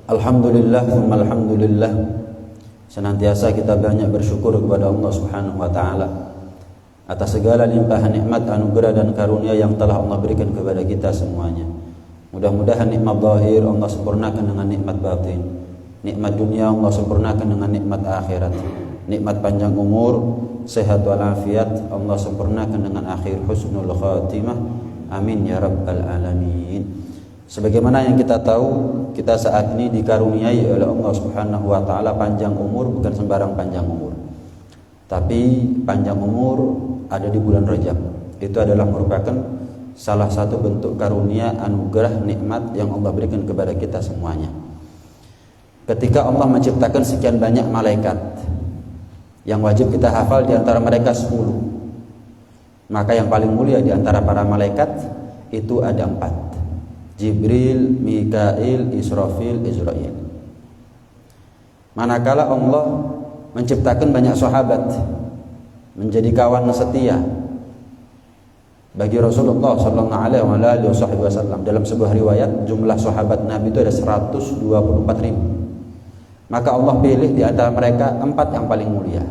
Alhamdulillah, alhamdulillah. Senantiasa kita banyak bersyukur kepada Allah Subhanahu wa taala atas segala limpahan nikmat, anugerah dan karunia yang telah Allah berikan kepada kita semuanya. Mudah-mudahan nikmat zahir Allah sempurnakan dengan nikmat batin. Nikmat dunia Allah sempurnakan dengan nikmat akhirat. Nikmat panjang umur, sehat walafiat Allah sempurnakan dengan akhir husnul khatimah. Amin ya rabbal alamin. Sebagaimana yang kita tahu, kita saat ini dikaruniai oleh Allah Subhanahu wa taala panjang umur, bukan sembarang panjang umur. Tapi panjang umur ada di bulan Rajab. Itu adalah merupakan salah satu bentuk karunia, anugerah, nikmat yang Allah berikan kepada kita semuanya. Ketika Allah menciptakan sekian banyak malaikat, yang wajib kita hafal di antara mereka 10. Maka yang paling mulia di antara para malaikat itu ada 4. Jibril, Mikail, Israfil, Israil. Manakala Allah menciptakan banyak sahabat menjadi kawan setia bagi Rasulullah sallallahu alaihi wasallam, dalam sebuah riwayat jumlah sahabat Nabi itu ada 124.000. Maka Allah pilih di antara mereka 4 yang paling mulia,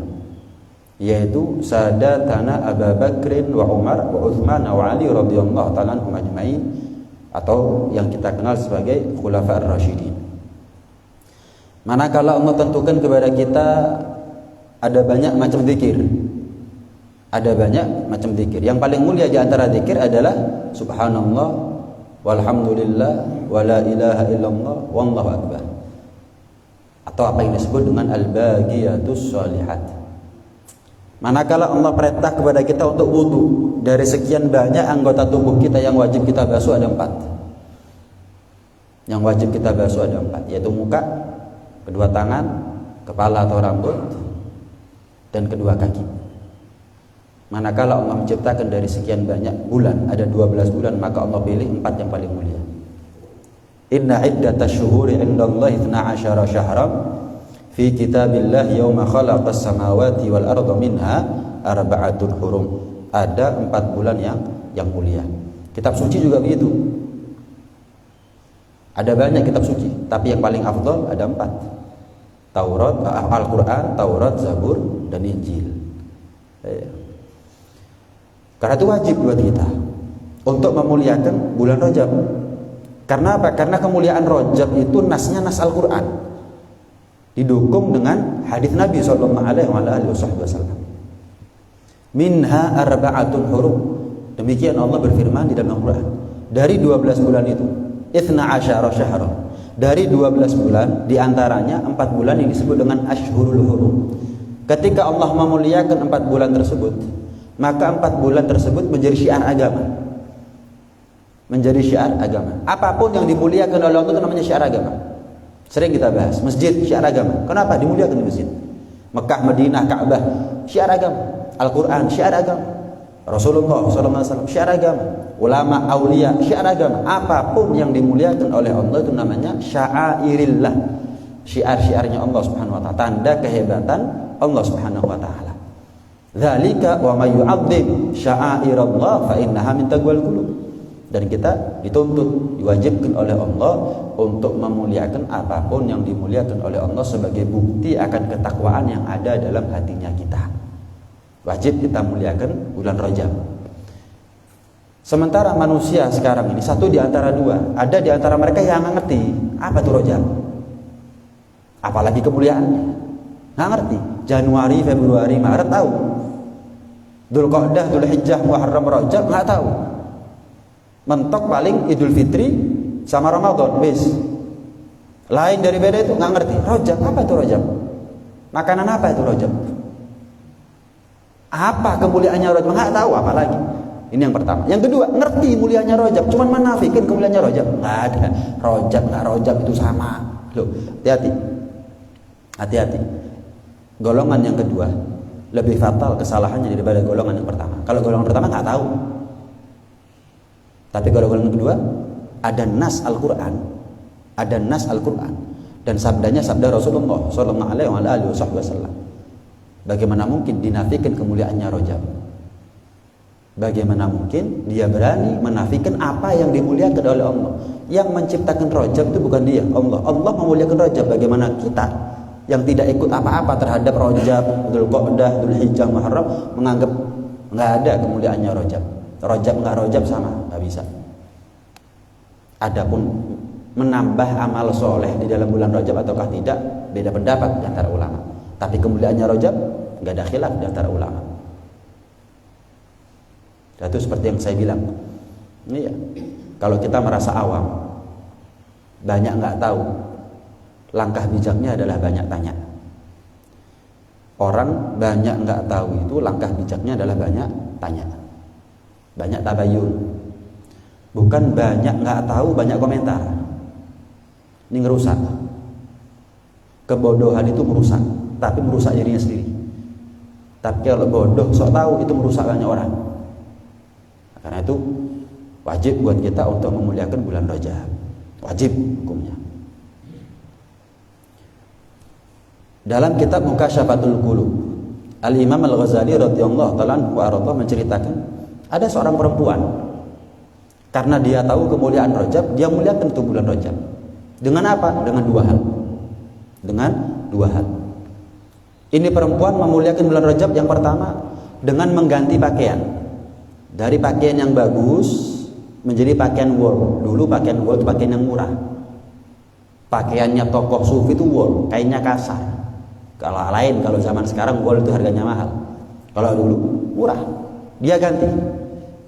yaitu Sadatana Abu Bakrin wa Umar wa Utsman wa Ali radhiyallahu ta'ala anhum ajma'in, atau yang kita kenal sebagai Khulafa ar-Rasyidin. Manakala Allah tentukan kepada kita ada banyak macam zikir. Ada banyak macam zikir. Yang paling mulia di antara zikir adalah subhanallah walhamdulillah wala ilaha illallah wallahu akbar. Atau apa yang disebut dengan al-baqiyatus shalihat. Manakala Allah perintah kepada kita untuk wudu, dari sekian banyak anggota tubuh kita yang wajib kita basuh ada 4. Yang wajib kita basuh ada 4, yaitu muka, kedua tangan, kepala atau rambut, dan kedua kaki. Manakala Allah menciptakan dari sekian banyak bulan, ada 12 bulan, maka Allah pilih 4 yang paling mulia. Inna iddatash syuhuri indallahi 12 syahran fi kitabillah yauma khalaqas samawati wal arda minha arba'atun hurum. Ada 4 bulan yang mulia. Kitab suci juga begitu. Ada banyak kitab suci, tapi yang paling afdal ada 4. Taurat, Al-Quran, Taurat, Zabur, dan Injil. Karena itu wajib buat kita untuk memuliakan bulan Rajab. Karena apa? Karena kemuliaan Rajab itu nasnya nas Al-Quran, didukung dengan hadis Nabi sallallahu alaihi wasallam. Minha arba'atun hurum. Demikian Allah berfirman di dalam Al-Quran. Dari 12 bulan itu, 12 syahra. Dari 12 bulan, diantaranya 4 bulan yang disebut dengan ashhurul hurum. Ketika Allah memuliakan 4 bulan tersebut, maka 4 bulan tersebut menjadi syiar agama. Menjadi syiar agama. Apapun yang dimuliakan oleh Allah itu namanya syiar agama. Sering kita bahas, masjid syiar agama. Kenapa dimuliakan di masjid? Mekah, Madinah, Ka'bah syiar agama. Al-Quran syiar agama. Rasulullah SAW syiar agama. Ulama, aulia syiar agama. Apapun yang dimuliakan oleh Allah itu namanya sya'airillah. Syiar-syiarnya Allah Subhanahu wa taala, tanda kehebatan Allah Subhanahu wa taala. Dzalika wa may yu'azzim sya'airallah fa innaha min taqwal qulub. Dan kita dituntut, diwajibkan oleh Allah untuk memuliakan apapun yang dimuliakan oleh Allah sebagai bukti akan ketakwaan yang ada dalam hatinya kita. Wajib kita muliakan bulan Rajab. Sementara manusia sekarang ini satu di antara dua, ada di antara mereka yang nggak ngerti apa itu Rajab, apalagi kemuliaannya, nggak ngerti. Januari, Februari, Maret tahu, Dzulqa'dah, Dzulhijjah, Muharram, Rajab nggak tahu. Mentok paling Idul Fitri sama Ramadan, bis. Lain daripada itu nggak ngerti. Rajab, apa itu Rajab? Makanan apa itu Rajab? Apa kemuliaannya Rajab? Nggak tahu, apalagi. Ini yang pertama. Yang kedua, ngerti mulianya Rajab, cuman menafikin kemuliaannya Rajab. Nggak ada. Rajab nggak Rajab itu sama. Loh, hati-hati. Hati-hati. Golongan yang kedua lebih fatal kesalahannya daripada golongan yang pertama. Kalau golongan pertama nggak tahu. Tapi kalau golongan kedua ada nas Al-Quran, ada nas Al-Quran dan sabdanya sabda Rasulullah sallallahu alaihi wasallam. Bagaimana mungkin dinafikan kemuliaannya Rajab? Bagaimana mungkin dia berani menafikan apa yang dimuliakan oleh Allah? Yang menciptakan Rajab itu bukan dia, Allah. Allah memuliakan Rajab. Bagaimana kita yang tidak ikut apa-apa terhadap Rajab, Dzulqa'dah, Dzulhijjah, Muharram menganggap nggak ada kemuliaannya Rajab. Rajab nggak Rajab sama, nggak bisa. Adapun menambah amal soleh di dalam bulan Rajab ataukah tidak, beda pendapat di antara ulama. Tapi kemuliaannya Rajab nggak ada khilaf di antara ulama. Itu seperti yang saya bilang. Iya. Kalau kita merasa awam, banyak nggak tahu, langkah bijaknya adalah banyak tanya. Orang banyak nggak tahu itu langkah bijaknya adalah banyak tanya, banyak tabayun. Bukan banyak nggak tahu banyak komentar. Ini ngerusak. Kebodohan itu merusak, tapi merusak dirinya sendiri. Tapi kalau bodoh sok tahu itu merusak banyak orang. Karena itu wajib buat kita untuk memuliakan bulan Rajab. Wajib hukumnya. Dalam kitab Mukasyafatul Qulub, Al-Imam Al-Ghazali radhiyallahu ta'ala anhu menceritakan ada seorang perempuan, karena dia tahu kemuliaan Rajab, dia muliakan itu bulan Rajab. Dengan apa? Dengan dua hal. Dengan dua hal. Ini perempuan memuliakan bulan Rajab yang pertama dengan mengganti pakaian. Dari pakaian yang bagus menjadi pakaian wol. Dulu pakaian wol itu pakaian yang murah. Pakaiannya tokoh sufi itu wol, kainnya kasar. Kalau lain, kalau zaman sekarang wol itu harganya mahal. Kalau dulu murah. Dia ganti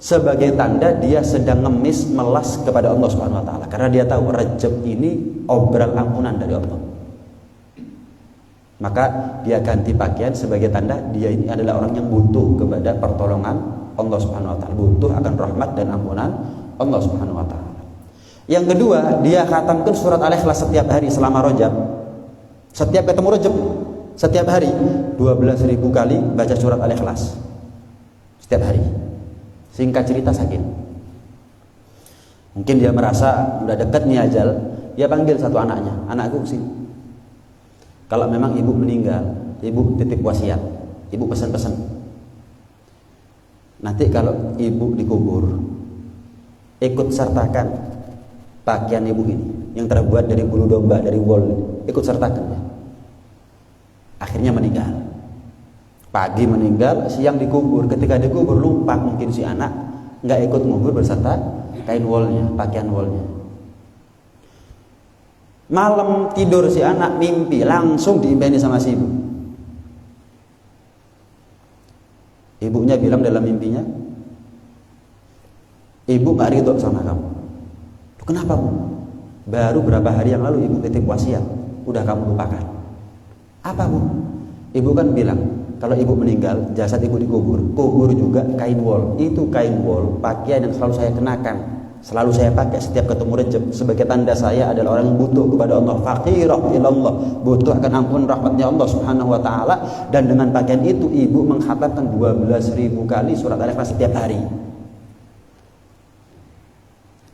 sebagai tanda dia sedang ngemis melas kepada Allah Subhanahu wa taala. Karena dia tahu Rajab ini obral ampunan dari Allah. Maka dia ganti pakaian sebagai tanda dia ini adalah orang yang butuh kepada pertolongan Allah Subhanahu wa taala, butuh akan rahmat dan ampunan Allah Subhanahu wa taala. Yang kedua, dia khatamkan surat Al-Ikhlas setiap hari selama Rajab. Setiap ketemu Rajab, setiap hari 12.000 kali baca surat Al-Ikhlas. Setiap hari. Singkat cerita sakit. Mungkin dia merasa udah dekat nih ajal, dia panggil satu anaknya, "Anakku sini." Kalau memang ibu meninggal, ibu titip wasiat, ibu pesan-pesan. Nanti kalau ibu dikubur, ikut sertakan pakaian ibu ini yang terbuat dari bulu domba, dari wol, ikut sertakan ya. Akhirnya meninggal. Pagi meninggal, siang dikubur. Ketika dikubur lupa mungkin si anak nggak ikut ngubur beserta kain wolnya, pakaian wolnya. Malam tidur si anak mimpi, langsung diimpiani sama si ibu. Ibunya bilang dalam mimpinya, "Ibu gak ridho sama kamu." "Kenapa, Bu?" "Baru berapa hari yang lalu ibu titip wasiat, udah kamu lupakan." "Apa, Bu?" Ibu kan bilang, kalau ibu meninggal, jasad ibu dikubur, kubur juga kain wol. Itu kain wol, pakaian yang selalu saya kenakan, selalu saya pakai setiap ketemu Rajab, sebagai tanda saya adalah orang yang butuh kepada Allah, faqirah ilallah, butuh akan ampun rahmatnya Allah Subhanahu wa taala. Dan dengan pakaian itu ibu mengkhatamkan 12.000 kali surat Al-Ikhlas setiap hari.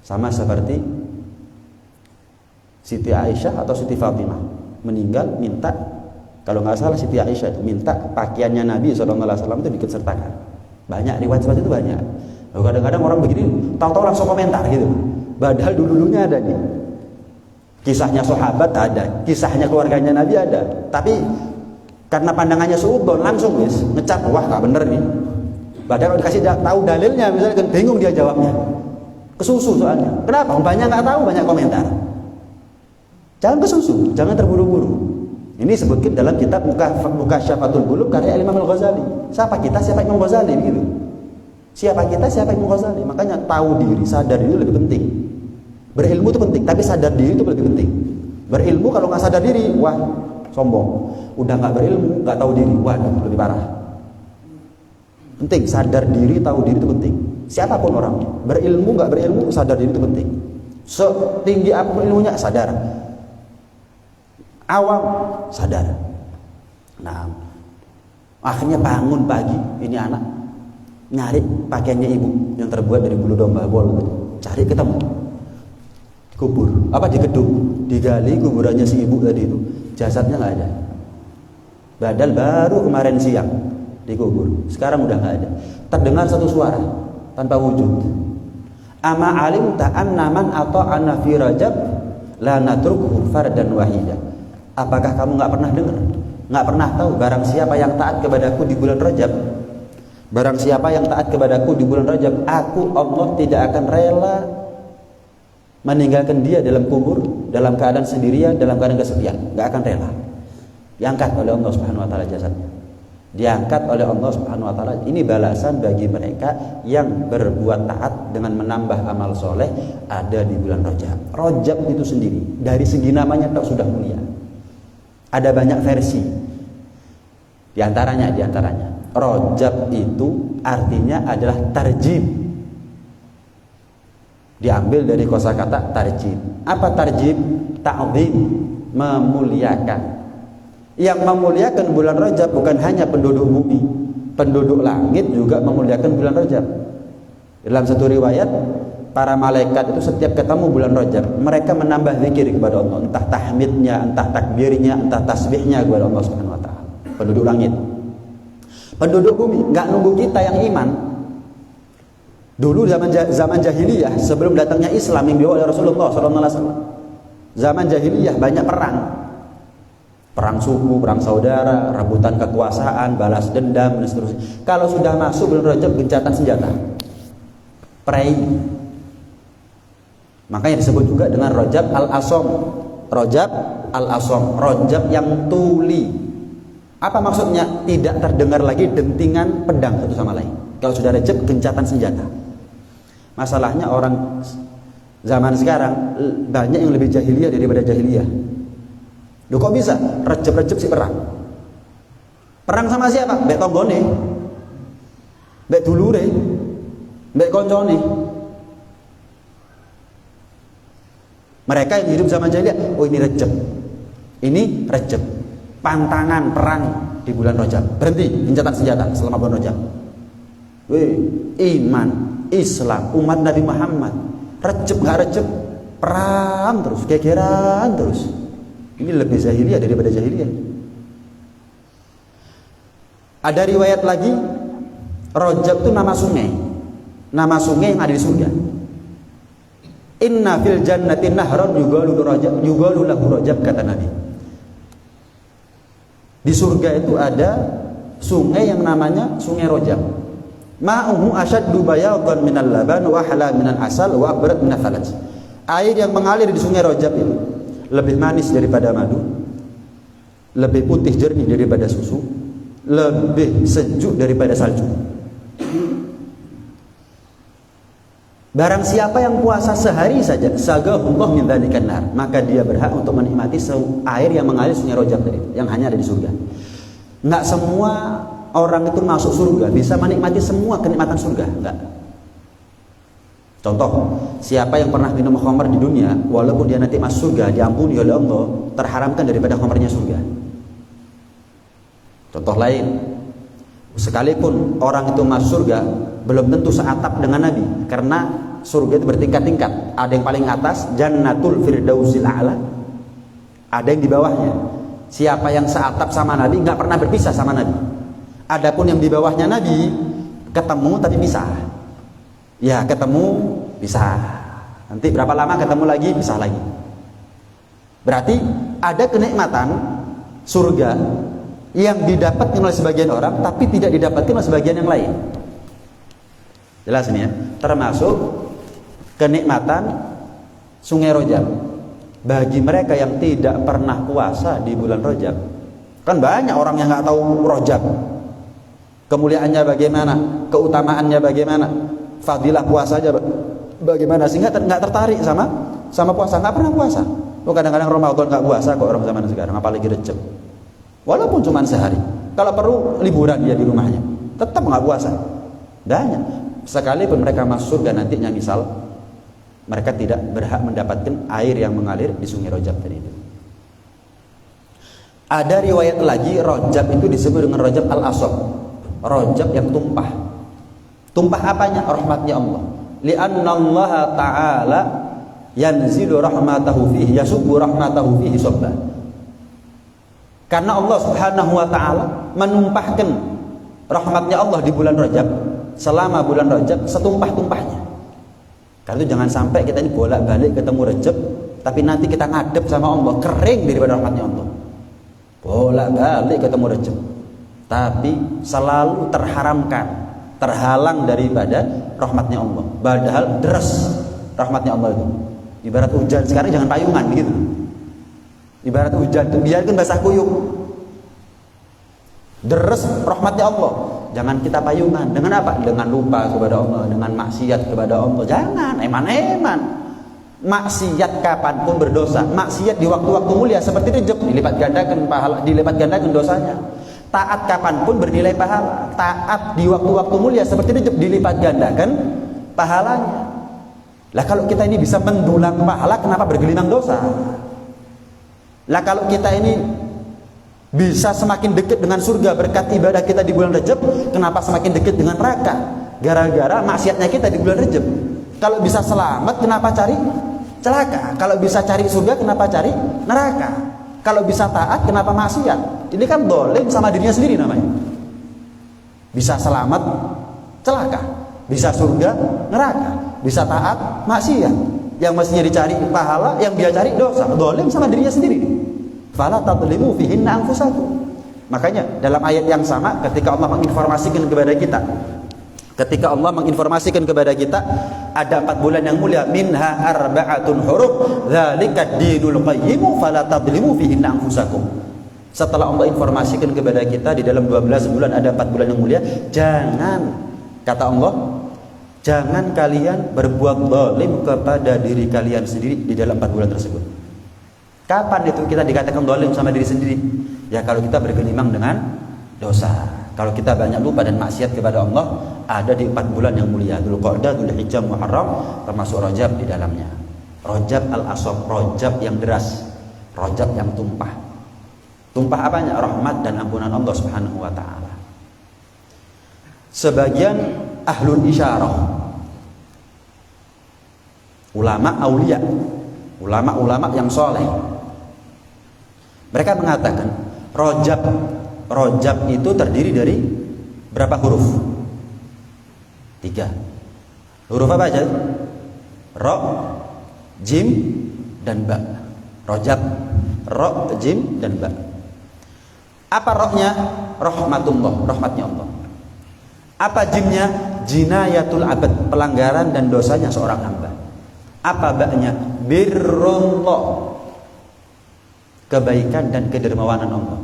Sama seperti Siti Aisyah atau Siti Fatimah meninggal, minta, kalau nggak salah Siti Aisyah itu minta pakaiannya Nabi SAW itu diikut sertakan. Banyak riwayat seperti itu, banyak. Kadang-kadang orang begini tahu-tahu langsung komentar gitu. Padahal dulu-dulunya ada nih. Kisahnya sahabat ada, kisahnya keluarganya Nabi ada. Tapi karena pandangannya suudzon langsung wis ngecap, wah nggak bener nih. Padahal dikasih tahu dalilnya, misalnya kan bingung dia jawabnya. Kesusu soalnya. Kenapa? Banyak nggak tahu, banyak komentar. Jangan kesusu, jangan terburu-buru. Ini disebutkan dalam kitab Mukasyafatul Qulub karya Imam Al-Ghazali. Siapa kita, siapa Imam Ghazali begitu. Siapa kita, siapa Imam Ghazali. Makanya tahu diri, sadar diri itu lebih penting. Berilmu itu penting, tapi sadar diri itu lebih penting. Berilmu kalau nggak sadar diri, wah sombong. Udah nggak berilmu, nggak tahu diri, wah lebih parah. Penting, sadar diri, tahu diri itu penting. Siapapun orang, berilmu nggak berilmu, sadar diri itu penting. Setinggi apapun ilmunya, sadar. Awam, sadar. Nah, akhirnya bangun pagi, ini anak nyari pakaiannya ibu yang terbuat dari bulu domba, bol, cari ketemu. Kubur, apa digedung, digali kuburannya si ibu tadi itu, jasadnya nggak ada. Padahal baru kemarin siang dikubur. Sekarang udah nggak ada. Terdengar satu suara tanpa wujud. Ama alimta anna man ata'ana fi Rajab la natrukuhu fardan wahida. Apakah kamu nggak pernah dengar? Nggak pernah tahu barang siapa yang taat kepadaku di bulan Rajab, barang siapa yang taat kepadaku di bulan Rajab, aku Allah tidak akan rela meninggalkan dia dalam kubur, dalam keadaan sendirian, dalam keadaan kesepian. Nggak akan rela. Diangkat oleh Allah Subhanahu wa taala jasadnya. Diangkat oleh Allah Subhanahu wa taala. Ini balasan bagi mereka yang berbuat taat dengan menambah amal soleh ada di bulan Rajab. Rajab itu sendiri dari segi namanya tak sudah mulia. Ada banyak versi. Di antaranya Rajab itu artinya adalah tarjib. Diambil dari kosakata tarjib. Apa tarjib? Ta'zim, memuliakan. Yang memuliakan bulan Rajab bukan hanya penduduk bumi, penduduk langit juga memuliakan bulan Rajab. Dalam satu riwayat, para malaikat itu setiap ketemu bulan Rajab, mereka menambah zikir kepada Allah, entah tahmidnya, entah takbirnya, entah tasbihnya kepada Allah Subhanahu wa taala. Penduduk langit. Penduduk bumi nggak nunggu kita yang iman. Dulu zaman jahiliyah, sebelum datangnya Islam yang dibawa oleh Rasulullah SAW, zaman jahiliyah banyak perang suku, perang saudara, rebutan kekuasaan, balas dendam, dan seterusnya. Kalau sudah masuk bulan Rajab, gencatan senjata, perang. Makanya disebut juga dengan Rajab al-Asom. Rajab al-Asom, Rajab yang tuli. Apa maksudnya? Tidak terdengar lagi dentingan pedang satu sama lain. Kalau sudah Rajab, gencatan senjata. Masalahnya orang zaman sekarang banyak yang lebih jahiliyah daripada jahiliyah. Loh kok bisa? Rajab si perang. Perang sama siapa? Mbek tonggone, mbek dulure, mbek koncone. Mereka yang hidup zaman jahiliyah, oh ini Rajab. Ini Rajab. Pantangan perang di bulan Rajab. Berhenti gencatan senjata selama bulan Rajab. Wih, iman, Islam, umat Nabi Muhammad. Rajab nggak Rajab, perang terus, gegeran terus. Ini lebih jahiliyah daripada jahiliyah. Ada riwayat lagi, Rajab itu nama sungai. Nama sungai yang ada di surga. Inna fil jannati nahran yugalu lahu Rajab, kata Nabi. Di surga itu ada sungai yang namanya Sungai Rajab. Ma'uhu asyaddu bayadan minal laban wa ahla minal asal wa abrat minal thalaj. Air yang mengalir di Sungai Rajab itu lebih manis daripada madu, lebih putih jernih daripada susu, lebih sejuk daripada salju. Barang siapa yang puasa sehari saja, sagahullah min dzalikan nar, maka dia berhak untuk menikmati air yang mengalir Sungai Rajab tadi, yang hanya ada di surga. Enggak semua orang itu masuk surga bisa menikmati semua kenikmatan surga, enggak. Contoh, siapa yang pernah minum khamar di dunia, walaupun dia nanti masuk surga, diampuni oleh Allah, terharamkan daripada khamarnya surga. Contoh lain, sekalipun orang itu masuk surga, belum tentu seatap dengan Nabi, karena surga itu bertingkat-tingkat. Ada yang paling atas, Jannatul Firdausil A'la, ada yang di bawahnya. Siapa yang seatap sama Nabi, nggak pernah berpisah sama Nabi. Adapun yang di bawahnya Nabi, ketemu tapi pisah. Ya ketemu bisa, nanti berapa lama ketemu lagi pisah lagi. Berarti ada kenikmatan surga yang didapatkan oleh sebagian orang tapi tidak didapatkan oleh sebagian yang lain. Jelas ini ya. Termasuk kenikmatan Sungai Rajab bagi mereka yang tidak pernah puasa di bulan Rajab. Kan banyak orang yang nggak tahu Rajab, kemuliaannya bagaimana, keutamaannya bagaimana, fadilah puasa aja bagaimana, sehingga nggak tertarik sama puasa, nggak pernah puasa. Oh, kadang-kadang Ramadan nggak puasa kok orang zaman sekarang, apalagi Rajab. Walaupun cuma sehari, kalau perlu liburan dia di rumahnya, tetap nggak puasa. Banyak. Sekalipun mereka masuk dan nantinya misal mereka tidak berhak mendapatkan air yang mengalir di Sungai Rajab tadi itu. Ada riwayat lagi, Rajab itu disebut dengan Rajab al-Asab, Rajab yang tumpah. Tumpah apanya? Rahmatnya Allah. Li'anna Allah Ta'ala yanzilu rahmatahu fihi, yasubbu rahmatahu fihi sabba. Karena Allah Subhanahu wa taala menumpahkan rahmatnya Allah di bulan Rajab, selama bulan Rajab setumpah-tumpahnya. Karena itu jangan sampai kita ini bolak-balik ketemu Rajab, tapi nanti kita ngadep sama Allah kering daripada rahmatnya Allah. Bolak-balik ketemu Rajab, tapi selalu terharamkan, terhalang daripada rahmatnya Allah. Padahal deras rahmatnya Allah itu. Ibarat hujan sekarang jangan payungan gitu. Ibarat hujan itu biarkan basah kuyup. Deres rahmatnya Allah. Jangan kita payungan. Dengan apa? Dengan lupa kepada Allah, dengan maksiat kepada Allah. Jangan eman-eman. Maksiat kapanpun berdosa. Maksiat di waktu-waktu mulia seperti Rajab dilipat gandakan pahala, dilipat gandakan dosanya. Taat kapanpun bernilai pahala. Taat di waktu-waktu mulia seperti Rajab dilipat gandakan pahalanya. Lah kalau kita ini bisa mendulang pahala, kenapa bergelimang dosa? Lah kalau kita ini bisa semakin dekat dengan surga berkat ibadah kita di bulan Rajab, kenapa semakin dekat dengan neraka? Gara-gara maksiatnya kita di bulan Rajab. Kalau bisa selamat, kenapa cari celaka? Kalau bisa cari surga, kenapa cari neraka? Kalau bisa taat, kenapa maksiat? Ini kan dolim sama dirinya sendiri namanya. Bisa selamat, celaka. Bisa surga, neraka. Bisa taat, maksiat. Yang mestinya dicari pahala, yang dia cari dosa. Dolim sama dirinya sendiri. Fala tadlimu fihinna anfusakum. Makanya dalam ayat yang sama ketika Allah menginformasikan kepada kita ada 4 bulan yang mulia, minha arba'atun hurum dzalika dinul qayyim fala tadlimu fihinna anfusakum. Setelah Allah informasikan kepada kita di dalam 12 bulan ada 4 bulan yang mulia, jangan, kata Allah, jangan kalian berbuat zalim kepada diri kalian sendiri di dalam 4 bulan tersebut. Kapan itu kita dikatakan zalim sama diri sendiri? Ya kalau kita bergelimang dengan dosa. Kalau kita banyak lupa dan maksiat kepada Allah, ada di 4 bulan yang mulia, Dzulqa'dah, Dzulhijjah, Muharram, termasuk Rajab di dalamnya. Rajab al-Asab, Rajab yang deras, Rajab yang tumpah. Tumpah apanya? Rahmat dan ampunan Allah Subhanahu wa taala. Sebagian ahlul isyarah, ulama aulia, ulama-ulama yang soleh, mereka mengatakan Rajab itu terdiri dari berapa huruf? 3. Huruf apa aja? Ra, jim, dan ba. Rajab, ra, jim, dan ba. Apa rohnya? Rahmatullah, rahmatnya Allah. Apa jimnya? Jinayatul abad, pelanggaran dan dosanya seorang hamba. Apa ba-nya? Birrullah, kebaikan dan kedermawanan Allah.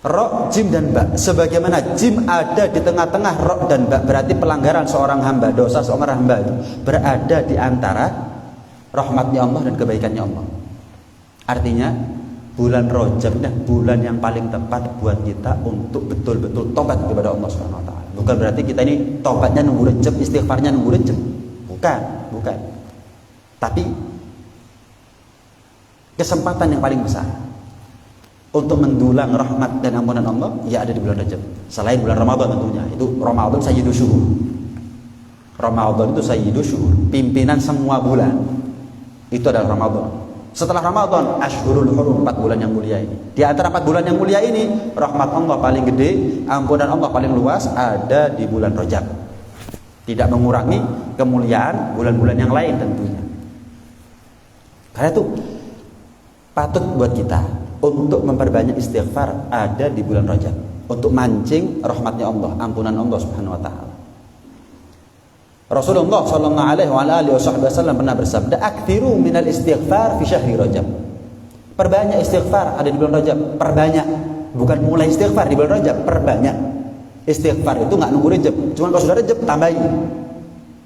Ra, jim, dan ba. Sebagaimana jim ada di tengah-tengah ra dan ba, berarti pelanggaran seorang hamba, dosa seorang hamba itu berada di antara rahmatnya Allah dan kebaikannya Allah. Artinya bulan Rajab dah bulan yang paling tepat buat kita untuk betul-betul tobat kepada Allah Subhanahu wa taala. Bukan berarti kita ini tobatnya nunggu Rajab, istighfarnya nunggu Rajab. Bukan. Tapi kesempatan yang paling besar untuk mendulang rahmat dan ampunan Allah ya ada di bulan Rajab. Selain bulan Ramadan tentunya. Itu Ramadan sayyidu syuhur. Ramadan itu sayyidu syuhur, pimpinan semua bulan. Itu adalah Ramadan. Setelah Ramadan, Ashhurul Hurum, 4 bulan yang mulia ini. Di antara 4 bulan yang mulia ini, rahmat Allah paling gede, ampunan Allah paling luas ada di bulan Rajab. Tidak mengurangi kemuliaan bulan-bulan yang lain tentunya. Karena itu patut buat kita untuk memperbanyak istighfar ada di bulan Rajab, untuk mancing rahmatnya Allah, ampunan Allah Subhanahu wa taala. Rasulullah sallallahu alaihi wasallam pernah bersabda, "Aktsiru minal istighfar fi syahri Rajab." Perbanyak istighfar ada di bulan Rajab, perbanyak. Bukan mulai istighfar di bulan Rajab, perbanyak. Istighfar itu enggak nunggu Rajab, cuma kalau sudah Rajab tambahin.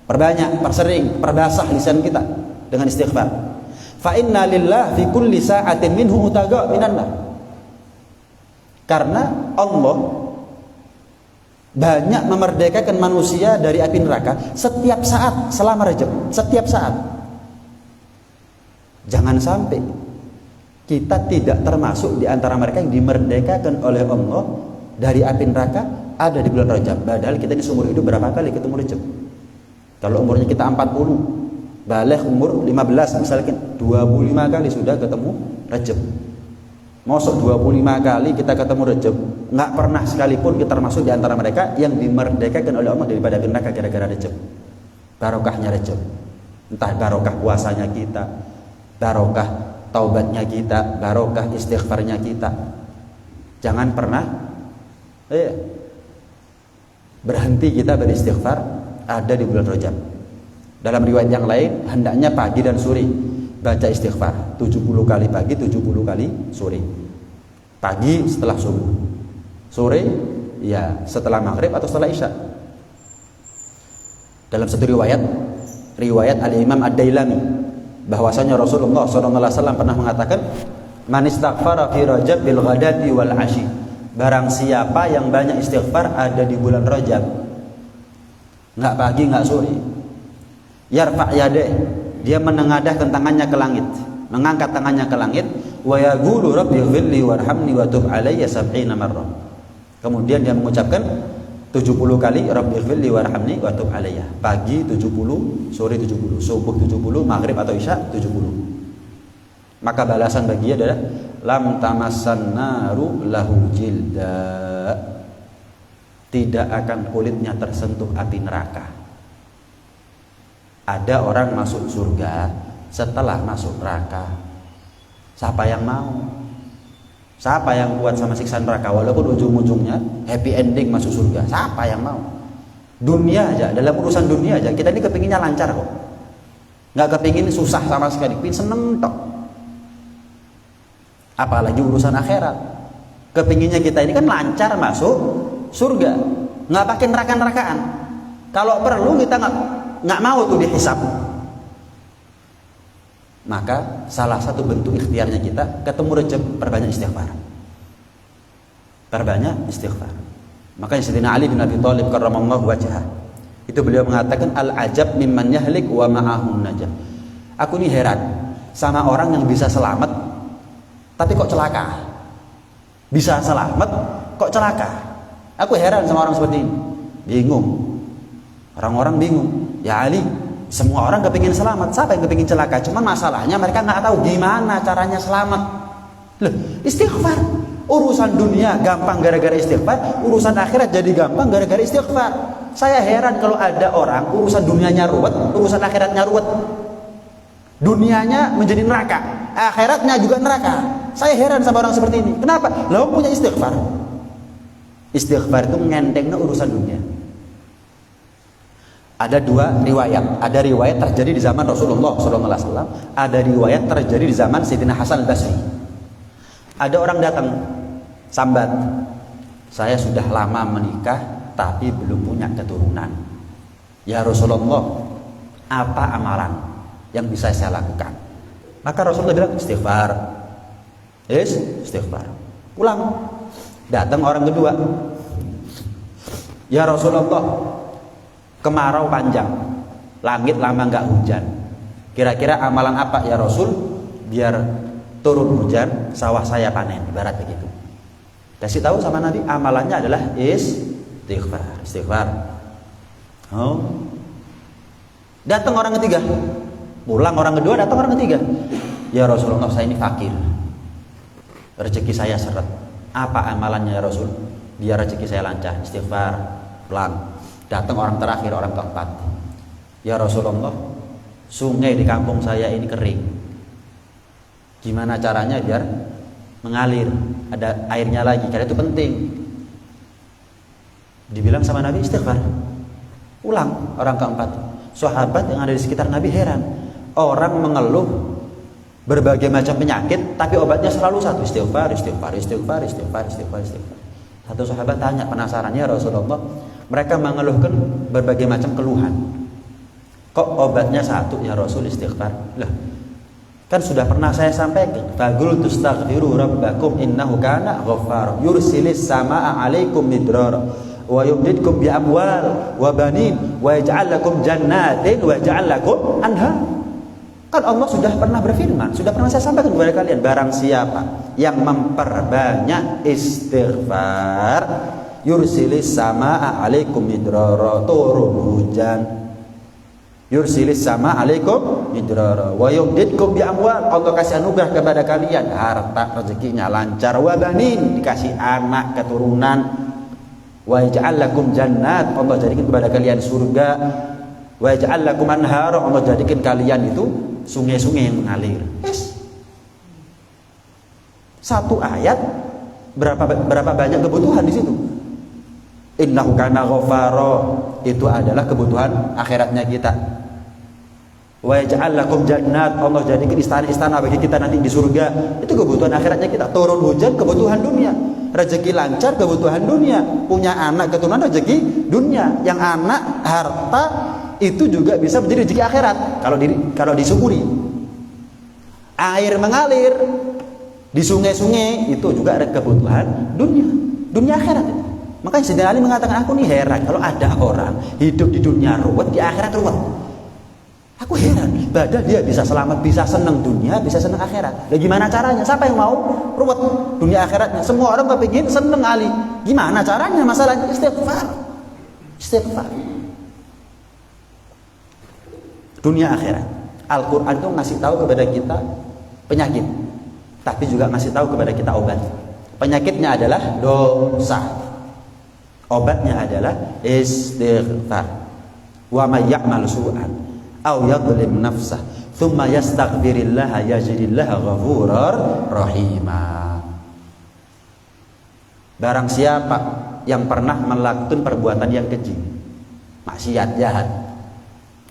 Perbanyak, persering, perbasah lisan kita dengan istighfar. Fa inna lillah fi kulli sa'atin minhu utaga minan nar. Karena Allah banyak memerdekakan manusia dari api neraka setiap saat selama Rajab, setiap saat. Jangan sampai kita tidak termasuk di antara mereka yang dimerdekakan oleh Allah dari api neraka ada di bulan Rajab. Padahal kita di seumur hidup berapa kali ketemu Rajab? Kalau umurnya kita 40, balik umur 15 misalkan 25 kali sudah ketemu Rajab. Masuk 25 kali kita ketemu Rajab, nggak pernah sekalipun kita termasuk di antara mereka yang dimerdekakan oleh Allah daripada neraka gara-gara Rajab. Barokahnya Rajab. Entah barokah puasanya kita, barokah taubatnya kita, barokah istighfarnya kita. Jangan pernah berhenti kita beristighfar ada di bulan Rajab. Dalam riwayat yang lain, hendaknya pagi dan sore baca istighfar 70 kali pagi, 70 kali sore. Pagi setelah subuh, sore ya setelah maghrib atau setelah isya. Dalam satu riwayat Al-Imam Ad-Dailami, bahwasanya Rasulullah SAW pernah mengatakan, man istaghfara fi Rajab bil ghadati wal ashi. Barang siapa yang banyak istighfar ada di bulan Rajab, nggak pagi nggak sore, yarfa' yadeh, dia menengadahkan tangannya ke langit, mengangkat tangannya ke langit, wa yaqulu rabbighfirli warhamni wa tub alayya 70 marrah. Kemudian dia mengucapkan 70 kali rabbighfirli warhamni wa tub alayya. Pagi 70, sore 70, subuh 70, maghrib atau isya 70. Maka balasan baginya adalah lam tamassan naru lahu jilda. Tidak akan kulitnya tersentuh api neraka. Ada orang masuk surga setelah masuk neraka. Siapa yang mau? Siapa yang kuat sama siksa neraka? Walaupun ujung-ujungnya happy ending masuk surga. Siapa yang mau? Dunia aja, dalam urusan dunia aja kita ini kepinginnya lancar kok. Nggak kepingin susah sama sekali, kepingin seneng tok. Apalagi urusan akhirat. Kepinginnya kita ini kan lancar masuk surga, nggak pakai neraka-nerakaan. Kalau perlu kita nggak mau tuh dihisab. Maka salah satu bentuk ikhtiarnya kita ketemu Rajab, perbanyak istighfar. Perbanyak istighfar. Makanya Sayyidina Ali bin Abi Thalib karramallahu wajhah, itu beliau mengatakan al-ajab mimman yahlik wa ma'ahun najah. Aku ini heran sama orang yang bisa selamat tapi kok celaka. Bisa selamat kok celaka. Aku heran sama orang seperti ini. Bingung. Orang-orang bingung. Ya Ali, semua orang kepingin selamat, siapa yang kepingin celaka? Cuman masalahnya mereka nggak tahu gimana caranya selamat. Loh, istighfar. Urusan dunia gampang gara-gara istighfar, urusan akhirat jadi gampang gara-gara istighfar. Saya heran kalau ada orang urusan dunianya ruwet, urusan akhiratnya ruwet. Dunianya menjadi neraka, akhiratnya juga neraka. Saya heran sama orang seperti ini. Kenapa? Lah punya istighfar. Istighfar itu ngentengnya urusan dunia. Ada dua riwayat. Ada riwayat terjadi di zaman Rasulullah SAW. Ada riwayat terjadi di zaman Sayyidina Hasan al-Basri. Ada orang datang sambat, saya sudah lama menikah tapi belum punya keturunan. Ya Rasulullah, apa amalan yang bisa saya lakukan? Maka Rasulullah bilang istighfar. Istighfar. Pulang. Datang orang kedua. Ya Rasulullah, kemarau panjang, langit lama nggak hujan. Kira-kira amalan apa ya Rasul biar turun hujan, sawah saya panen, ibarat begitu. Kasih tahu sama Nabi, amalannya adalah istighfar. Oh. Datang orang ketiga, pulang orang kedua, datang orang ketiga. Ya Rasulullah, saya ini fakir, rezeki saya seret. Apa amalannya ya Rasul biar rezeki saya lancar? Istighfar. Pulang. Datang orang terakhir, orang keempat. Ya Rasulullah, sungai di kampung saya ini kering. Gimana caranya biar mengalir, ada airnya lagi? Karena itu penting. Dibilang sama Nabi istighfar. Ulang orang keempat. Sahabat yang ada di sekitar Nabi heran. Orang mengeluh berbagai macam penyakit, tapi obatnya selalu satu, istighfar. Satu sahabat tanya, penasaran, ya Rasulullah, mereka mengeluhkan berbagai macam keluhan. Kok obatnya satu ya Rasul, istighfar? Lah, kan sudah pernah saya sampaikan. Faqul tastaghfiru rabbakum innahu kana ghaffar yursilis samaa 'alaikum midrar wa yumdidkum bi amwal wa banin wa yaj'al lakum jannatin wa yaj'al lakum anhar. Kan Allah sudah pernah berfirman, sudah pernah saya sampaikan kepada kalian, barang siapa yang memperbanyak istighfar, yursilis samaa 'alaikum midrara, turun hujan. Yursilis sama alaikum midrara wa yumdidkum bi amwal. Allah kasih anugerah kepada kalian, harta, rezekinya lancar, wa banin, dikasih anak, keturunan, wa yaj'al lakum jannat, Allah jadikan kepada kalian surga, wa yaj'al lakum anhar, Allah jadikan kalian itu sungai-sungai yang mengalir. Yes. Satu ayat berapa banyak kebutuhan di situ. Innahu kana ghafara, itu adalah kebutuhan akhiratnya kita. Wa yaj'al lakum jannat, Allah jadikan istana-istana bagi kita nanti di surga. Itu kebutuhan akhiratnya kita. Turun hujan, kebutuhan dunia. Rezeki lancar, kebutuhan dunia. Punya anak, keturunan, rezeki dunia. Yang anak, harta, itu juga bisa menjadi rezeki akhirat kalau disyukuri. Air mengalir di sungai-sungai, itu juga ada kebutuhan dunia akhirat itu. Makanya Sayyidina Ali mengatakan, aku nih heran kalau ada orang hidup di dunia ruwet, di akhirat ruwet. Aku heran, padahal dia bisa selamat, bisa senang dunia, bisa senang akhirat. Dan gimana caranya? Siapa yang mau ruwet dunia akhiratnya? Semua orang kepingin senang Ali. Gimana caranya? Masalahnya istighfar. Dunia akhirat. Al-Quran itu ngasih tahu kepada kita penyakit, tapi juga ngasih tahu kepada kita obat. Penyakitnya adalah dosa, obatnya adalah istighfar. Wa may ya'mal su'an aw yadhlim nafsah thumma yastaghfirillaha yajidillaha ghafurar rahima. Barang siapa yang pernah melakukan perbuatan yang keji, maksiat, jahat,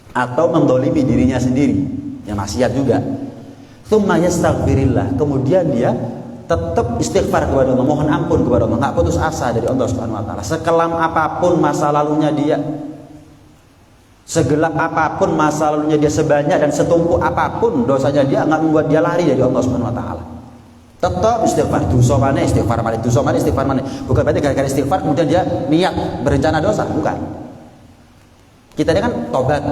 atau mendolimi dirinya sendiri, yang maksiat juga, thumma yastaghfirillah, kemudian dia tetap istighfar kepada Allah, mohon ampun kepada Allah, nggak putus asa dari Allah Subhanahu wa taala. Sekelam apapun masa lalunya dia, segelap apapun masa lalunya dia, sebanyak dan setumpuk apapun dosanya dia, nggak membuat dia lari dari Allah Subhanahu wa taala. Tetap istighfar, dosa mana istighfar mana. Bukan berarti gara-gara istighfar kemudian dia niat berencana dosa, bukan. Kita ini kan tobat.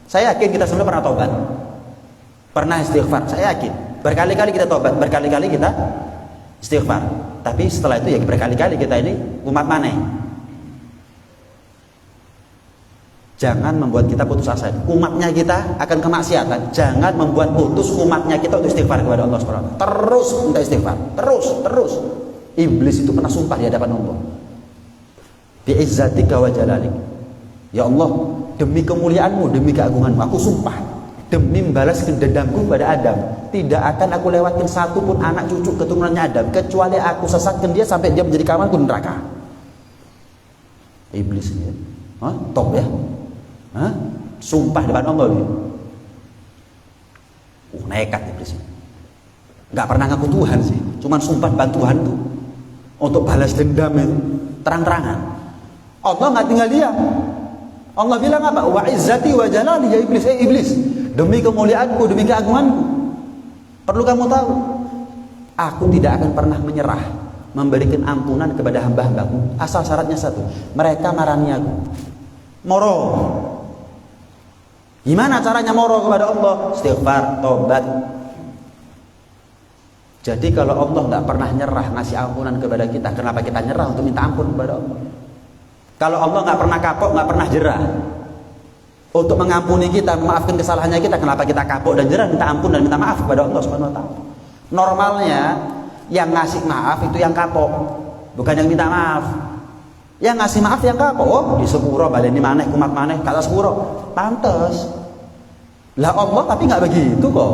Saya yakin kita semua pernah tobat, pernah istighfar. Saya yakin berkali-kali kita tobat, berkali-kali kita istighfar. Tapi setelah itu ya berkali-kali kita ini umat mana? Jangan membuat kita putus asa. Umatnya kita akan kemaksiatan. Jangan membuat putus umatnya kita untuk istighfar kepada Allah SWT. Terus minta istighfar. Terus. Iblis itu pernah sumpah di hadapan Allah. Bi'izzatika wa jalalik. Ya Allah, demi kemuliaanmu, demi keagunganmu, aku sumpah, demi membalas dendamku pada Adam, tidak akan aku lewatkan satu pun anak cucu keturunannya Adam, kecuali aku sesatkan dia sampai dia menjadi kawanku di neraka. Iblis ini, top ya. Sumpah depan Allah ini. Nekat iblis ini. Gak pernah ngaku Tuhan sih, cuman sumpah depan Tuhan tuh untuk balas dendam itu terang-terangan. Allah nggak tinggal dia. Allah bilang apa? Wa izzati wa jalali ya iblis. Iblis, demi kemuliaanku, demi keagunganku, perlu kamu tahu, aku tidak akan pernah menyerah memberikan ampunan kepada hamba-hambaku asal syaratnya satu, mereka marani aku. Moro. Gimana caranya moro kepada Allah? Istighfar, tobat. Jadi kalau Allah nggak pernah nyerah ngasih ampunan kepada kita, kenapa kita nyerah untuk minta ampun kepada Allah? Kalau Allah nggak pernah kapok, nggak pernah jerah untuk mengampuni kita, memaafkan kesalahannya kita, kenapa kita kapok dan jerah minta ampun dan minta maaf kepada Allah Subhanahu wa taala? Normalnya yang ngasih maaf itu yang kapok, bukan yang minta maaf. Yang ngasih maaf yang kapok. Oh, di sepuro baleni maneh kumat maneh kata sepuro. Pantes. Lah Allah tapi nggak begitu kok.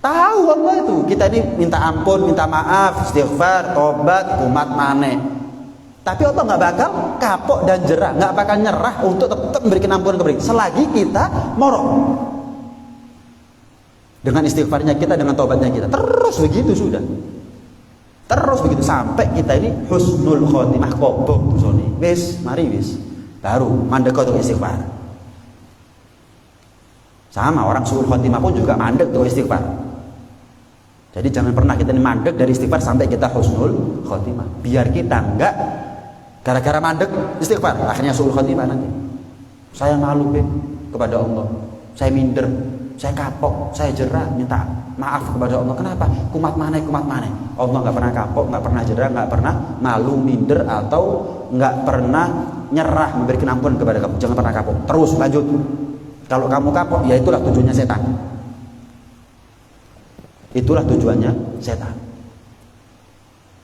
Tahu Allah itu. Kita ini minta ampun, minta maaf, istighfar, tobat, kumat maneh. Tapi Allah nggak bakal kapok dan jerah, nggak bakal nyerah untuk tetap memberikan ampunan kepada kita selagi kita morok. Dengan istighfarnya kita, dengan tobatnya kita, terus begitu sudah. Terus begitu sampai kita ini husnul khotimah, kobong tuh soni. Wis, mari wis. Baru mandek untuk istighfar. Sama orang suul khotimah pun juga mandek untuk istighfar. Jadi jangan pernah kita ini mandek dari istighfar sampai kita husnul khotimah. Biar kita enggak gara-gara mandek istighfar akhirnya suul khotimah nanti. Saya malu kepada Allah. Saya minder. saya kapok, saya jerah, minta maaf kepada Allah. Kenapa? Kumat mana? Allah nggak pernah kapok, nggak pernah jerah, nggak pernah malu, minder, atau nggak pernah nyerah memberikan ampun kepada kamu. Jangan pernah kapok. Terus lanjut. Kalau kamu kapok, ya itulah tujuannya setan. Itulah tujuannya setan.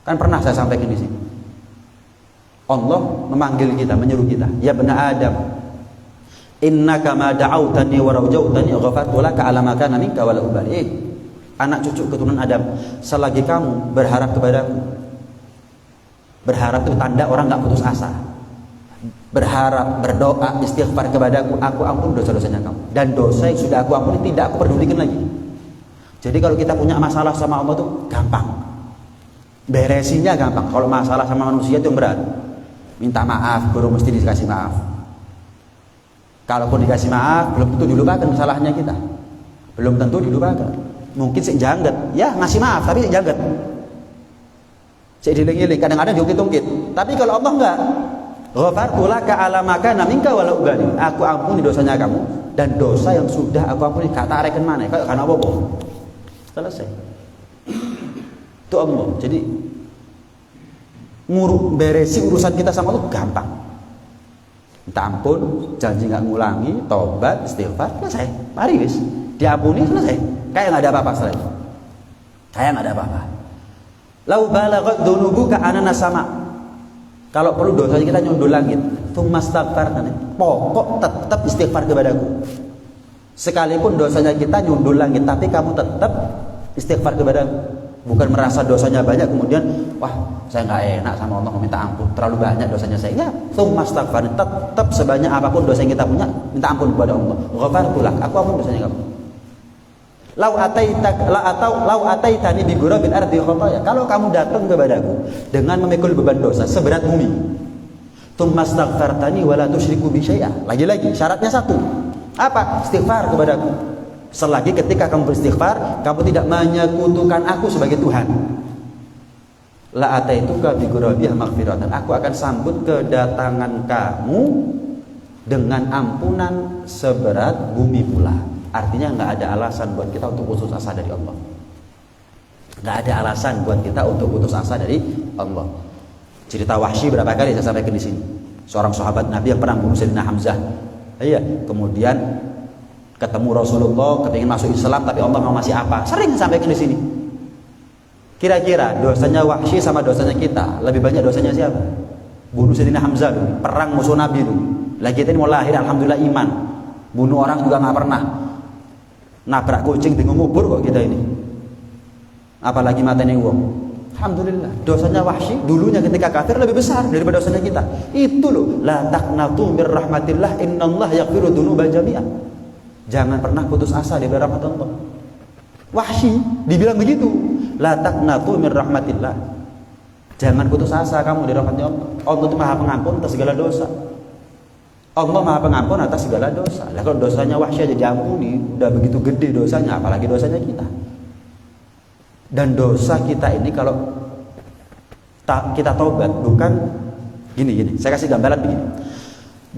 Kan pernah saya sampaikan di sini. Allah memanggil kita, menyuruh kita, ya bani Adam, innaka ma da'autani wa rajautani ghafartu laka ala ma kana minka wa la ubali. Anak cucu keturunan Adam, selagi kamu berharap kepadaku, berharap itu tanda orang nggak putus asa. Berharap, berdoa, istighfar kepadaku, aku ampun dosa-dosanya kamu. Dan dosa yang sudah aku ampuni tidak aku pedulikan lagi. Jadi kalau kita punya masalah sama Allah tuh gampang, beresinnya gampang. Kalau masalah sama manusia itu yang berat. Minta maaf, baru mesti dikasih maaf. Kalaupun dikasih maaf, belum tentu dilupakan kesalahannya kita. Belum tentu dilupakan. Mungkin sik jangget, ya ngasih maaf tapi sik jangget. Sik diling-iling, kadang-kadang diungkit-ungkit. Tapi kalau Allah enggak, ghafartu laka ala ma kana minka wa la ubali. Aku ampuni dosanya kamu dan dosa yang sudah aku ampuni gak tak reken maneh. Kayak kan apa-apa. Selesai. Itu Allah. Jadi beresi urusan kita sama Allah gampang. Minta ampun, janji nggak ngulangi, tobat, istighfar, selesai. Mari guys, diampuni, selesai. Kayak nggak ada apa-apa selesai. Kayak nggak ada apa-apa. Lau balaghat dunubuka anana sama. Kalau perlu dosanya kita nyundul langit, tsummastaghfartani. Pokok tetap istighfar kepadaku. Sekalipun dosanya kita nyundul langit, tapi kamu tetap istighfar kepadaku. Bukan merasa dosanya banyak kemudian wah saya nggak enak sama Allah minta ampun, terlalu banyak dosanya saya. Ya, tsummastaghfirni, tetap sebanyak apapun dosa yang kita punya minta ampun kepada Allah. Ghafartu lak, aku ampun dosanya kamu. Lau ataitani bi ghurabil ardi khataya. Kalau kamu datang kepadaku dengan memikul beban dosa seberat bumi. Tsummastaghfartani wa la tusyriku bi syai'a. Lagi-lagi syaratnya satu. Apa? Istighfar kepadaku. Selagi ketika kamu beristighfar, kamu tidak menyekutukan aku sebagai Tuhan. La ataituka bi ghurabiha maghfiratan. Aku akan sambut kedatangan kamu dengan ampunan seberat bumi pula. Artinya nggak ada alasan buat kita untuk putus asa dari Allah. Nggak ada alasan buat kita untuk putus asa dari Allah. Cerita Wahsy berapa kali saya sampaikan di sini. Seorang sahabat Nabi yang pernah bunuh Sayyidina Hamzah. Iya, kemudian ketemu Rasulullah, kepingin masuk Islam, tapi Allah mau masih apa? Sering sampaikan di sini. Kira-kira dosanya Wahsy sama dosanya kita, lebih banyak dosanya siapa? Bunuh Sayyidina Hamzah dulu, perang musuh Nabi dulu. Lagi kita ini mau lahir, alhamdulillah iman. Bunuh orang juga nggak pernah. Nabrak kucing di ngubur kok kita ini. Apalagi mateni wong. Alhamdulillah. Dosanya Wahsy dulunya ketika kafir lebih besar daripada dosanya kita. Itu loh, la taqnatu mir rahmatillah, innallaha yaghfiru dzunuba jami'an. Jangan pernah putus asa dari rahmat Allah. Wahsy dibilang begitu, la taqnatu mir rahmatillah. Jangan putus asa kamu dari rahmat Allah. Allah itu Maha Pengampun atas segala dosa. Allah Maha Pengampun atas segala dosa. Lah kalau dosanya Wahsy aja diampuni, udah begitu gede dosanya, apalagi dosanya kita. Dan dosa kita ini kalau kita taubat, bukan gini. Saya kasih gambaran begini.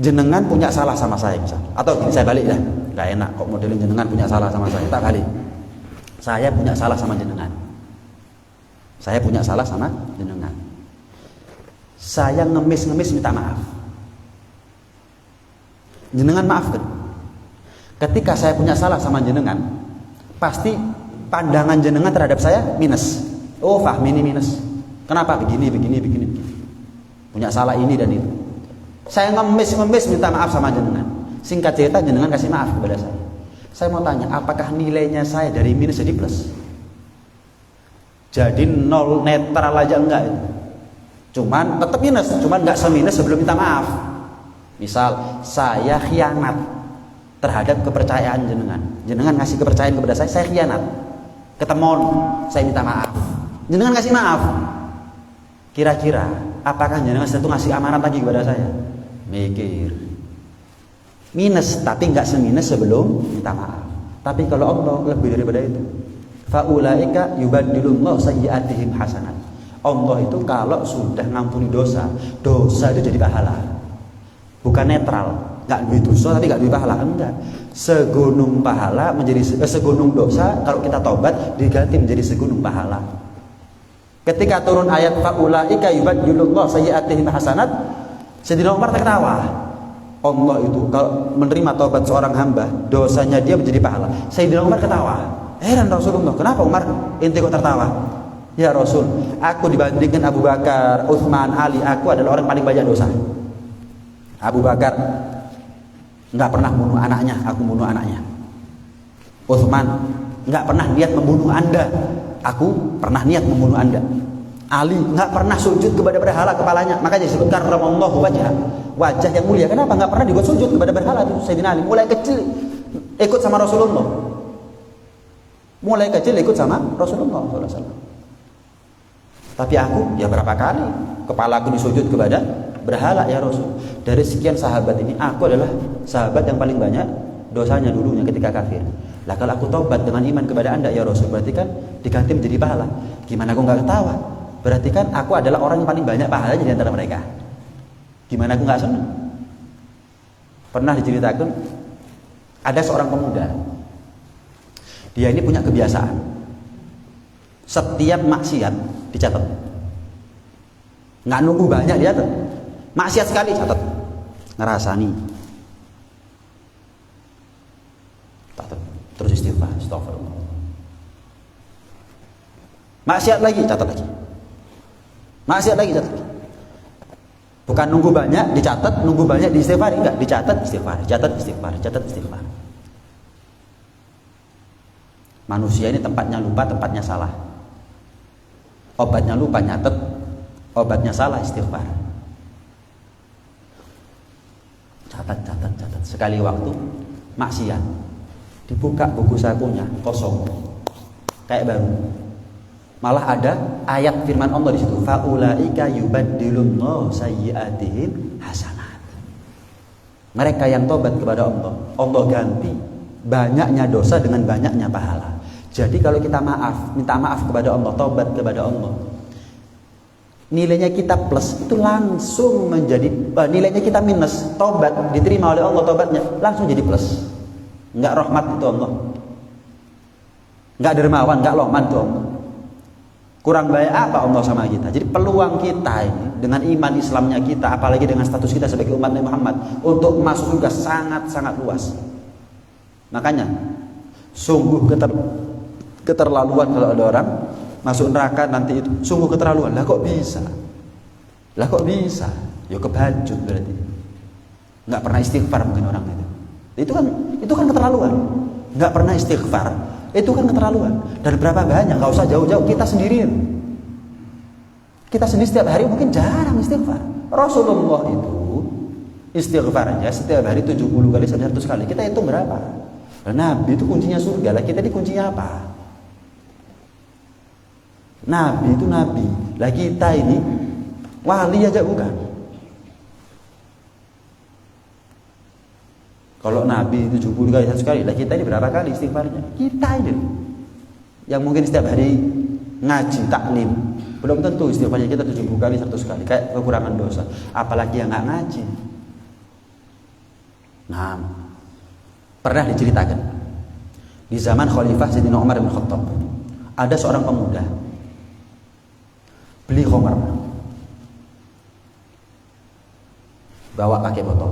Jenengan punya salah sama saya misal, atau gini, saya balik ya. Gak enak kok modelin jenengan punya salah sama saya. Tak balik. Saya punya salah sama jenengan. Saya punya salah sama jenengan. Saya ngemis minta maaf. Jenengan maafkan. Ketika saya punya salah sama jenengan, pasti pandangan jenengan terhadap saya minus. Oh, Fahmi ini minus. Kenapa begini. Punya salah ini dan itu. Saya ngemis minta maaf sama jenengan. Singkat cerita jenengan kasih maaf kepada saya. Saya mau tanya, apakah nilainya saya dari minus jadi plus? Jadi nol, netral aja enggak itu. Cuman tetap minus, cuman enggak seminus sebelum minta maaf. Misal saya khianat terhadap kepercayaan jenengan. Jenengan ngasih kepercayaan kepada saya khianat. Ketemon, saya minta maaf. Jenengan kasih maaf. Kira-kira apakah jenengan itu ngasih amanat lagi kepada saya? Mikir. Minus, tapi nggak seminus sebelum minta maaf. Tapi kalau Allah lebih daripada itu. Faulaika yubaddilullahu sayyi'atihim hasanat. Allah itu kalau sudah ngampuni dosa itu jadi pahala. Bukan netral. nggak duit dosa tapi nggak duit pahala. Enggak. Segunung pahala menjadi segunung dosa, kalau kita tobat diganti menjadi segunung pahala. Ketika turun ayat faulaika yubaddilullahu sayyi'atihim hasanat, Sayyidina Umar tertawa. Allah itu kalau menerima taubat seorang hamba, dosanya dia menjadi pahala. Sayyidina Umar ketawa. Heran Rasulullah, kenapa Umar inti kok tertawa? Ya Rasul, aku dibandingkan Abu Bakar, Utsman, Ali, aku adalah orang paling banyak dosa. Abu Bakar nggak pernah membunuh anaknya, aku membunuh anaknya. Utsman nggak pernah niat membunuh Anda, aku pernah niat membunuh Anda. Ali nggak pernah sujud kepada berhala kepalanya, makanya disebut karramallahu wajhah, wajah yang mulia. Kenapa nggak pernah dibuat sujud kepada berhala itu? Sayyidina Ali mulai kecil ikut sama Rasulullah, mulai kecil ikut sama Rasulullah SAW. Tapi aku ya berapa kali kepala aku disujud kepada berhala ya Rasul. Dari sekian sahabat ini aku adalah sahabat yang paling banyak dosanya dulunya ketika kafir. Lah kalau aku taubat dengan iman kepada Anda ya Rasul, berarti kan diganti menjadi pahala. Gimana aku nggak ketawa? Berarti kan aku adalah orang yang paling banyak pahalanya di antara mereka. Gimana aku nggak senang? Pernah diceritakan ada seorang pemuda. Dia ini punya kebiasaan, setiap maksiat dicatat. Nggak nunggu banyak dicatat. Maksiat sekali catat. Ngerasani. Catat. Terus istighfar, astagfirullah. Maksiat lagi, catat lagi. Maksiat lagi, catat lagi. Bukan nunggu banyak dicatat, nunggu banyak diistighfar, enggak, dicatat istighfar, catat istighfar, catat istighfar. Manusia ini tempatnya lupa, tempatnya salah. Obatnya lupa nyatet, obatnya salah istighfar. Catat. Sekali waktu maksiat, dibuka buku sakunya kosong, kayak baru. Malah ada ayat firman Allah di situ. Faulaika yubaddilullahu sayyi'atihim hasanat. Mereka yang tobat kepada Allah, Allah ganti banyaknya dosa dengan banyaknya pahala. Jadi kalau kita minta maaf kepada Allah, tobat kepada Allah, nilainya kita plus itu langsung menjadi nilainya kita minus, tobat diterima oleh Allah, tobatnya langsung jadi plus. Enggak rahmat itu Allah, enggak dermawan, enggak lohman itu Allah. Kurang baik apa Allah sama kita? Jadi peluang kita ini dengan iman Islamnya kita, apalagi dengan status kita sebagai umat Nabi Muhammad, untuk masuk surga sangat-sangat luas. Makanya sungguh keterlaluan kalau ada orang masuk neraka nanti itu, sungguh keterlaluan. Lah kok bisa? Ya kebajut berarti. Nggak pernah istighfar mungkin orang itu. Itu kan keterlaluan. Nggak pernah istighfar, itu kan keterlaluan. Dan berapa banyak? Nggak usah jauh-jauh, kita sendirian. Kita sendiri setiap hari mungkin jarang istighfar. Rasulullah itu istighfarnya setiap hari 70 kali, 100 kali. Kita hitung berapa? Nabi itu kuncinya surga, lah kita ini kuncinya apa? Nabi itu nabi, lah kita ini wali aja bukan. Kalau Nabi 70 kali 100 kali, lah kita ini berapa kali istighfarnya? Kita ini yang mungkin setiap hari ngaji taklim, belum tentu istighfarnya kita 70 kali 100 kali, kayak kekurangan dosa. Apalagi yang nggak ngaji. Nah, pernah diceritakan di zaman Khalifah Sayyidina Umar bin Khattab, ada seorang pemuda beli khamar, bawa pakai botol,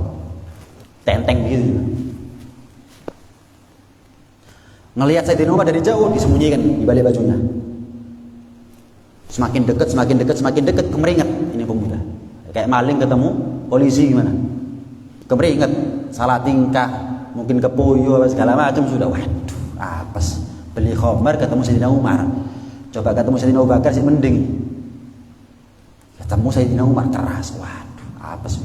tenteng gitu. Ngelihat Sayyidina Umar dari jauh, disembunyikan di balik bajunya. Semakin dekat kemeringat ini pemuda. Kayak maling ketemu polisi gimana? Kemeringat, salah tingkah, mungkin kepoyo segala macam sudah. Waduh, apes. Beli khamar ketemu Sayyidina Umar. Coba ketemu Sayyidina Abu Bakar sih mending. Ketemu Sayyidina Umar keras. Waduh, apes.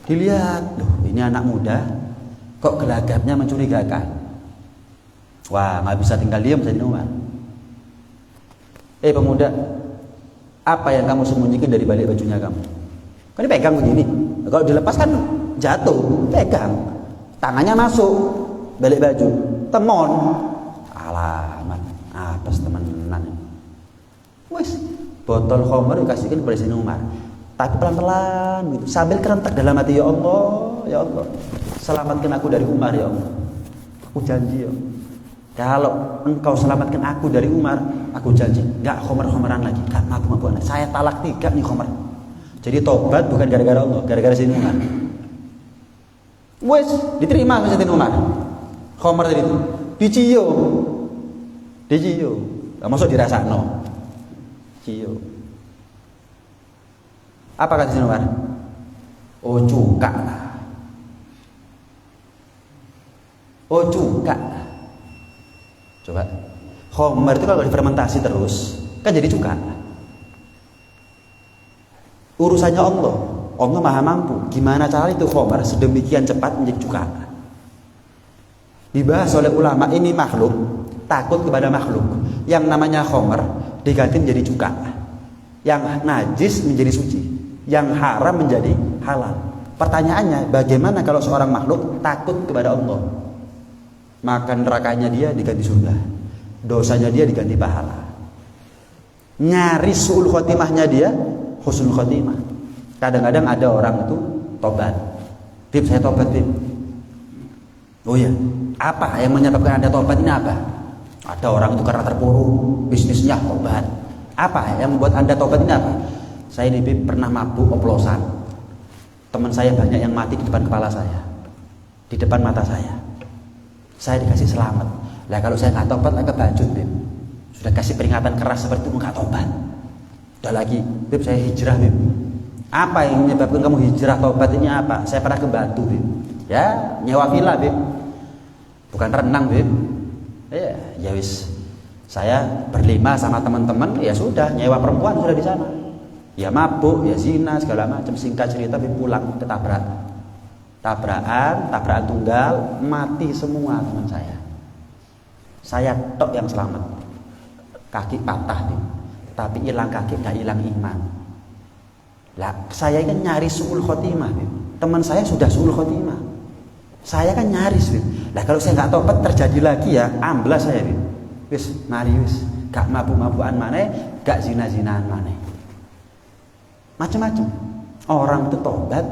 Dilihat, loh, ini anak muda kok gelagapnya mencurigakan. Wah, nggak bisa tinggal diam Sayyidina Umar. Pemuda, apa yang kamu sembunyikan dari balik bajunya kamu? Kan dipegang begini. Kalau dilepas kan jatuh, pegang. Tangannya masuk balik baju. Temon. Alamat, apes temenan. Wes, botol khamar dikasihkan kepada Sayyidina Umar. Tapi pelan-pelan gitu, sambil kerentak dalam hati, ya Allah, ya Allah, selamatkan aku dari Umar ya Allah. Aku janji ya, kalau engkau selamatkan aku dari Umar, aku janji gak khomer-khomeran lagi, gak mabuk-mabukan. Saya talak 3 nih khomer. Jadi tobat bukan gara-gara Allah, gara-gara Sayyidina Umar. Wes diterima Sayyidina Umar. Khomer tadi itu diciyo, masuk dirasakno, ciyo. Apa kata Sayyidina Umar? Oh cuka lah. Oh cuka. Coba. Khomer itu kalau difermentasi terus kan jadi cuka. Urusannya Allah. Allah Maha mampu. Gimana cara itu khomer sedemikian cepat menjadi cuka? Dibahas oleh ulama, ini makhluk takut kepada makhluk. Yang namanya khomer diganti menjadi cuka. Yang najis menjadi suci. Yang haram menjadi halal. Pertanyaannya, bagaimana kalau seorang makhluk takut kepada Allah? Maka nerakanya dia diganti surga, dosanya dia diganti pahala. Nyaris su'ul khotimahnya dia husnul khotimah. Kadang-kadang ada orang itu tobat, Bib saya tobat Bib. Oh iya, apa yang menyebabkan Anda tobat ini apa? Ada orang itu karena terpuruk bisnisnya tobat. Apa yang membuat Anda tobat ini apa? Saya ini Bib pernah mabuk oplosan, teman saya banyak yang mati di depan kepala saya, di depan mata saya. Saya dikasih selamat. Lah kalau saya nggak tobat, lagi kebajut Bib. Sudah kasih peringatan keras seperti itu nggak tobat. Udah lagi, Bib saya hijrah Bib. Apa yang menyebabkan kamu hijrah tobat ini apa? Saya pernah ke Batu Bib. Ya nyewa villa Bib. Bukan renang Bib. Ya wis. Saya berlima sama teman-teman, ya sudah nyewa perempuan sudah di sana. Ya mabuk, ya zina segala macam. Singkat cerita Bib pulang ketabrak. Tabrakan tunggal, mati semua teman saya. Saya tok yang selamat. Kaki patah nih, tapi hilang kaki gak hilang iman. Lah, saya kan nyari su'ul khotimah, nih. Teman saya sudah su'ul khotimah. Saya kan nyaris, nih. Lah kalau saya nggak tobat terjadi lagi ya, amblas saya, nih. Wis, mari wis, gak mabuk-mabukan maneh, gak zina-zinaan maneh. Macam-macam. Orang itu tobat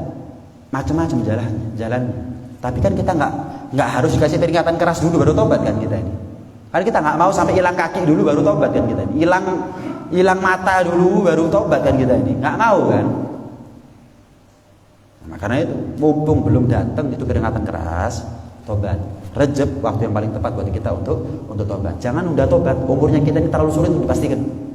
macam-macam jalannya. Tapi kan kita nggak harus dikasih peringatan keras dulu baru tobat kan kita ini. Kan kita nggak mau sampai hilang kaki dulu baru tobat kan kita ini. Hilang mata dulu baru tobat kan kita ini. Nggak mau kan. Nah, karena itu mumpung belum datang itu peringatan keras, tobat. Rejab waktu yang paling tepat buat kita untuk tobat. Jangan udah tobat. Umurnya kita ini terlalu sulit untuk dipastikan.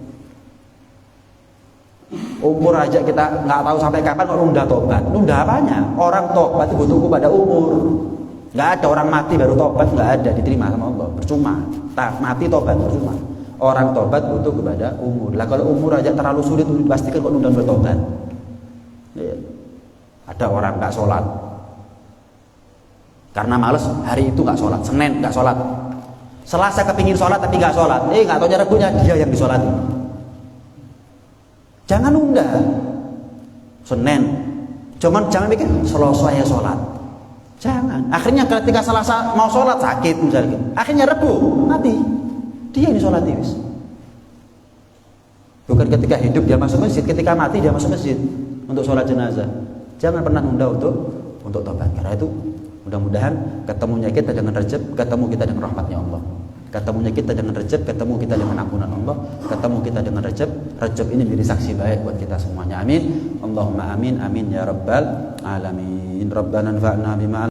Umur aja kita nggak tahu sampai kapan kok nunda tobat. Nunda apanya? Orang tobat itu butuh kepada umur. Nggak ada orang mati baru tobat, nggak ada, diterima sama Allah. Percuma. Mati tobat percuma. Orang tobat butuh kepada umur. Lah kalau umur aja terlalu sulit untuk dipastikan kok nunda bertobat. Ya. Ada orang nggak sholat karena males hari itu nggak sholat, Senin nggak sholat, Selasa kepingin sholat tapi nggak sholat. Nggak tahu Rebunya dia yang disolati. Jangan nunda Senin, jangan mikir Selasa ya sholat. Jangan. Akhirnya ketika Selasa mau sholat sakit misalnya. Akhirnya Rebu mati. Dia yang disolati wis. Bukan ketika hidup dia masuk masjid, ketika mati dia masuk masjid untuk sholat jenazah. Jangan pernah nunda untuk tobat. Karena itu mudah-mudahan ketemunya kita dengan Rajab, ketemu kita dengan rahmatnya Allah. Ketemunya kita dengan Rajab, ketemu kita dengan ampunan Allah. Ketemu kita dengan Rajab, Rajab ini menjadi saksi baik buat kita semuanya. Amin. Allahumma amin, amin ya rabbal alamin. Rabbana anfa'na bima